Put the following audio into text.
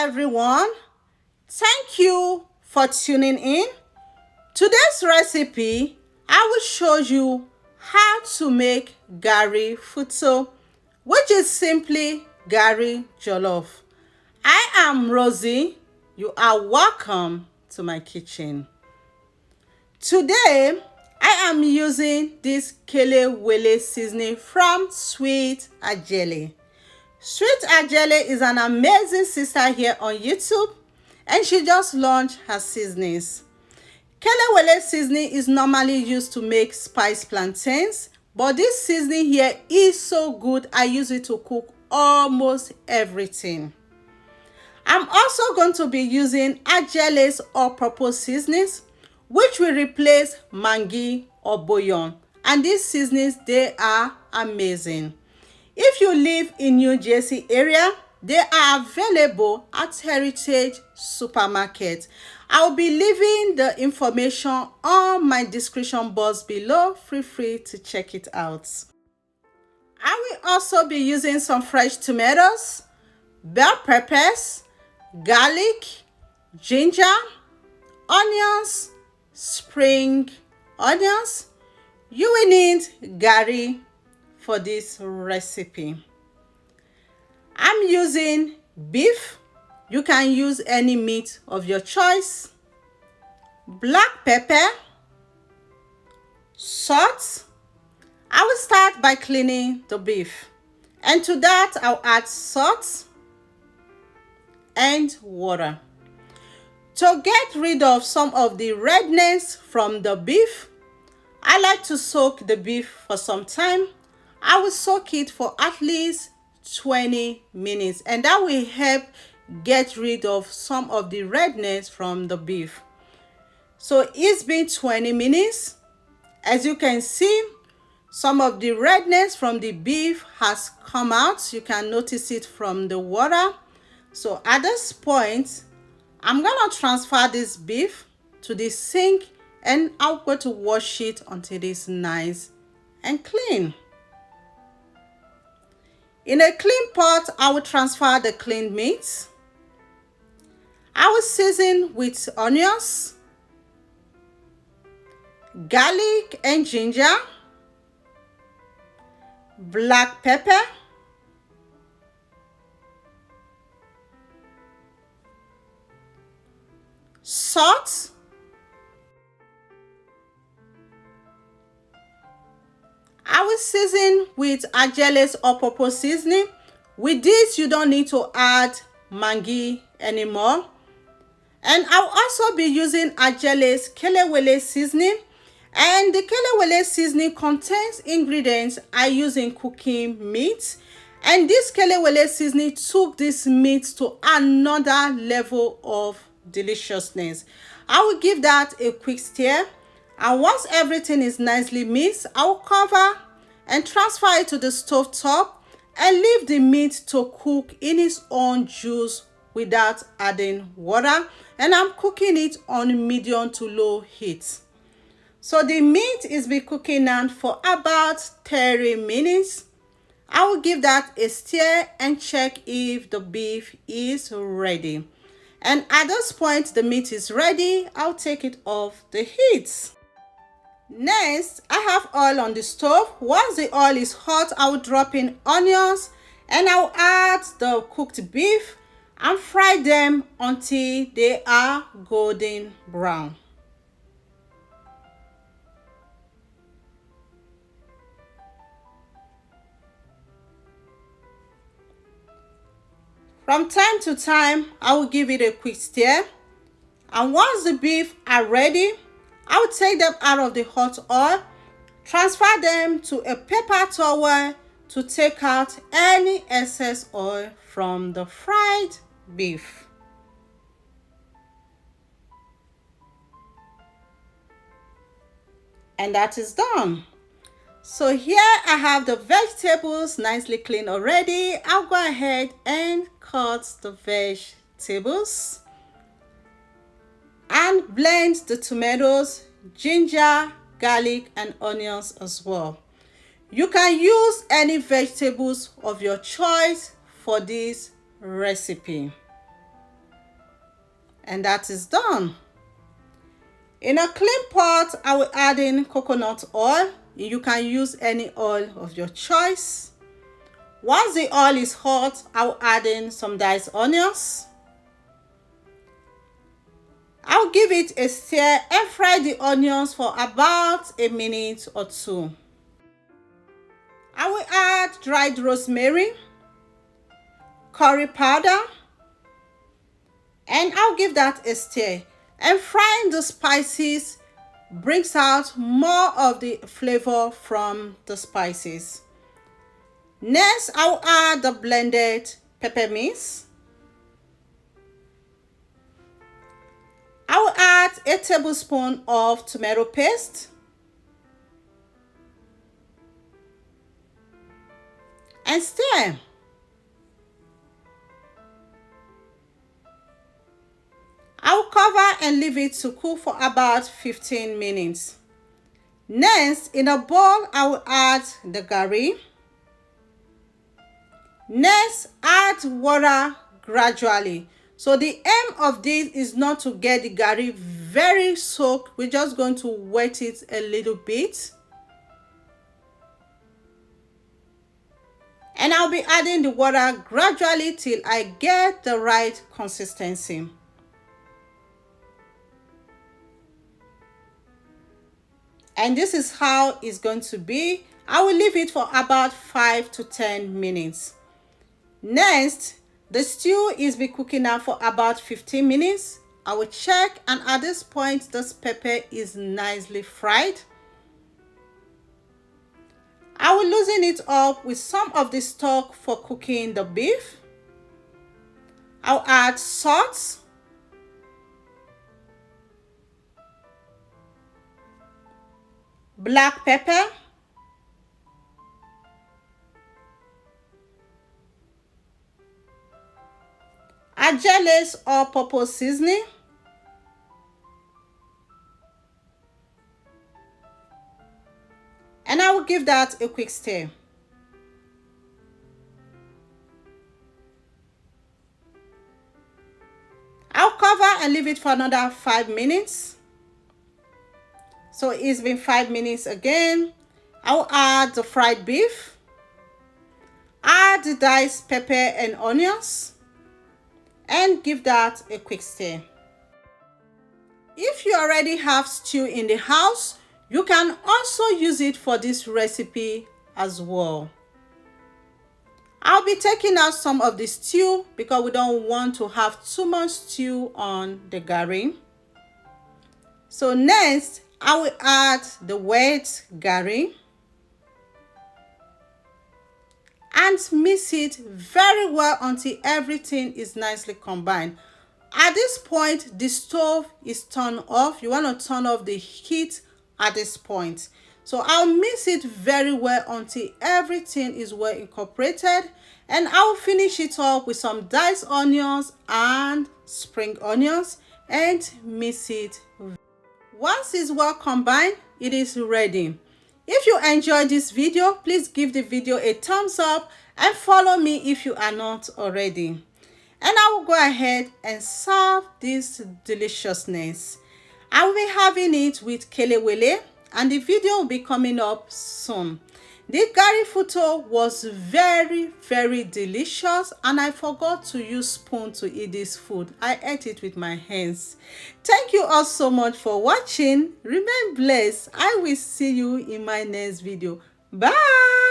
everyone. Thank you for tuning in. Today's recipe, I will show you how to make Garri Fotor, which is simply Garri Jollof. I am Rosie. You are welcome to my kitchen. Today, I am using this kele wele seasoning from Sweet Ajele. Sweet Ajele is an amazing sister here on YouTube, and she just launched her seasonings. Kele wele seasoning is normally used to make spiced plantains, but this seasoning here is so good. I use it to cook almost everything. I'm also going to be using Ajele's all-purpose seasonings, which will replace Maggi or bouillon. And these seasonings, they are amazing. If you live in New Jersey area, they are available at Heritage Supermarket. I'll be leaving the information on my description box below. Feel free to check it out. I will also be using some fresh tomatoes, bell peppers, garlic, ginger, onions, spring onions. You will need Garri for this recipe. I'm using beef. You can use any meat of your choice. Black pepper, salt. I will start by cleaning the beef, and to that I'll add salt and water. To get rid of some of the redness from the beef, I like to soak the beef for some time. I will soak it for at least 20 minutes, and that will help get rid of some of the redness from the beef. So it's been 20 minutes. As you can see, some of the redness from the beef has come out. You can notice it from the water. So at this point, I'm gonna transfer this beef to the sink, and I'm going to wash it until it is nice and clean. In a clean pot, I will transfer the cleaned meat. I will season with onions, garlic and ginger, black pepper, salt, I will season with Ajele's all-purpose seasoning. With this, you don't need to add Maggi anymore. And I'll also be using Ajele's kele wele seasoning. And the kele wele seasoning contains ingredients I use in cooking meat. And this kele wele seasoning took this meat to another level of deliciousness. I will give that a quick stir. And once everything is nicely mixed, I will cover and transfer it to the stove top and leave the meat to cook in its own juice without adding water. And I'm cooking it on medium to low heat. So the meat is been cooking now for about 30 minutes. I will give that a stir and check if the beef is ready. And at this point, the meat is ready. I'll take it off the heat. Next, I have oil on the stove. Once the oil is hot, I will drop in onions and I'll add the cooked beef and fry them until they are golden brown. From time to time, I will give it a quick stir. And once the beef are ready, I will take them out of the hot oil, transfer them to a paper towel to take out any excess oil from the fried beef. And that is done. So here I have the vegetables nicely cleaned already. I'll go ahead and cut the vegetables and blend the tomatoes, ginger, garlic and onions as well. You can use any vegetables of your choice for this recipe. And that is done. In a clean pot, I will add in coconut oil. You can use any oil of your choice. Once the oil is hot, I will add in some diced onions. I'll give it a stir and fry the onions for about a minute or two. I will add dried rosemary, curry powder, and I'll give that a stir. And frying the spices brings out more of the flavor from the spices. Next, I'll add the blended pepper mix. I will add a tablespoon of tomato paste and stir. I will cover and leave it to cook for about 15 minutes. Next, in a bowl, I will add the garri. Next, add water gradually. So the aim of this is not to get the garri very soaked. We're just going to wet it a little bit. And I'll be adding the water gradually till I get the right consistency. And this is how it's going to be. I will leave it for about 5 to 10 minutes. Next, the stew is be cooking now for about 15 minutes. I will check, and at this point, this pepper is nicely fried. I will loosen it up with some of the stock for cooking the beef. I'll add salt, black pepper, Jollof or purpose seasoning, and I will give that a quick stir. I'll cover and leave it for another 5 minutes. So it's been 5 minutes again. I'll add the fried beef, add the diced pepper and onions, and give that a quick stir. If you already have stew in the house, you can also use it for this recipe as well. I'll be taking out some of the stew because we don't want to have too much stew on the garri. So next, I will add the wet garri and mix it very well until everything is nicely combined. At this point, the stove is turned off. You want to turn off the heat at this point. So I'll mix it very well until everything is well incorporated, and I'll finish it up with some diced onions and spring onions and mix it. Once it's well combined, it is ready. If you enjoyed this video, please give the video a thumbs up and follow me if you are not already. And I will go ahead and serve this deliciousness. I will be having it with kelewele, and the video will be coming up soon. The Garri Fotor was very, very delicious, and I forgot to use spoon to eat this food. I ate it with my hands. Thank you all so much for watching. Remain blessed. I will see you in my next video. Bye.